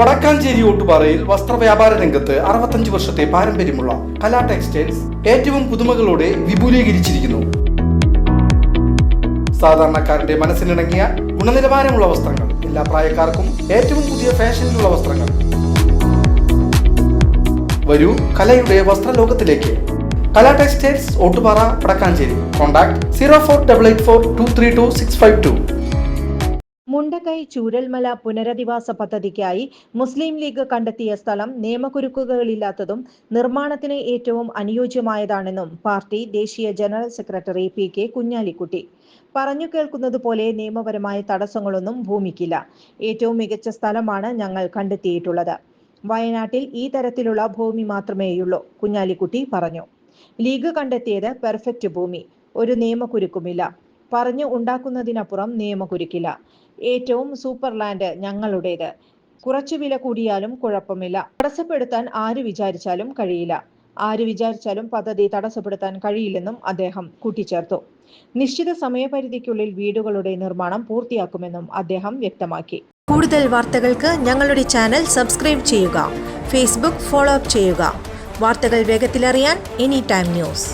വടക്കാഞ്ചേരി ഓട്ടുപാറയിൽ വസ്ത്രവ്യാപാര രംഗത്ത് 65 വർഷത്തെ പാരമ്പര്യമുള്ള കലാ ടെക്സ്റ്റൈൽസ് ഏറ്റവും പുതുമകളോടെ വിപുലീകരിച്ചിരിക്കുന്നു. സാധാരണക്കാരന്റെ മനസ്സിനിണങ്ങിയ ഗുണനിലവാരമുള്ള വസ്ത്രങ്ങൾ, എല്ലാ പ്രായക്കാർക്കും ഏറ്റവും പുതിയ ഫാഷനിലുള്ള വസ്ത്രങ്ങൾ. വരൂ കലയുടെ വസ്ത്രലോകത്തിലേക്ക്. കലാ ടെക്സ്റ്റൈൽസ് ഓട്ടുപാറ വടക്കാഞ്ചേരി. കോൺടാക്ട് 04884232 മുണ്ടക്കൈ ചൂരൽമല പുനരധിവാസ പദ്ധതിക്കായി മുസ്ലിം ലീഗ് കണ്ടെത്തിയ സ്ഥലം നിയമകുരുക്കുകളില്ലാത്തതും നിർമ്മാണത്തിന് ഏറ്റവും അനുയോജ്യമായതാണെന്നും പാർട്ടി ദേശീയ ജനറൽ സെക്രട്ടറി PK കുഞ്ഞാലിക്കുട്ടി പറഞ്ഞു. കേൾക്കുന്നത് പോലെ നിയമപരമായ തടസ്സങ്ങളൊന്നും ഭൂമിക്കില്ല. ഏറ്റവും മികച്ച സ്ഥലമാണ് ഞങ്ങൾ കണ്ടെത്തിയിട്ടുള്ളത്. വയനാട്ടിൽ ഈ തരത്തിലുള്ള ഭൂമി മാത്രമേയുള്ളൂ, കുഞ്ഞാലിക്കുട്ടി പറഞ്ഞു. ലീഗ് കണ്ടെത്തിയത് പെർഫെക്റ്റ് ഭൂമി, ഒരു നിയമകുരുക്കുമില്ല. പറഞ്ഞു ഉണ്ടാക്കുന്നതിനപ്പുറം നിയമകുരുക്കില്ല. ഏറ്റവും സൂപ്പർ ലാൻഡ് ഞങ്ങളുടേത്. കുറച്ചു വില കൂടിയാലും കുഴപ്പമില്ല. തടസ്സപ്പെടുത്താൻ ആര് വിചാരിച്ചാലും കഴിയില്ല. ആര് വിചാരിച്ചാലും പദ്ധതി തടസ്സപ്പെടുത്താൻ കഴിയില്ലെന്നും അദ്ദേഹം കൂട്ടിച്ചേർത്തു. നിശ്ചിത സമയപരിധിക്കുള്ളിൽ വീടുകളുടെ നിർമ്മാണം പൂർത്തിയാക്കുമെന്നും അദ്ദേഹം വ്യക്തമാക്കി. കൂടുതൽ വാർത്തകൾക്ക് ഞങ്ങളുടെ ചാനൽ സബ്സ്ക്രൈബ് ചെയ്യുക. ഫേസ്ബുക്ക് ഫോളോ അപ്പ് ചെയ്യുക. വാർത്തകൾ വേഗത്തിലറിയാൻ എനി ടൈം ന്യൂസ്.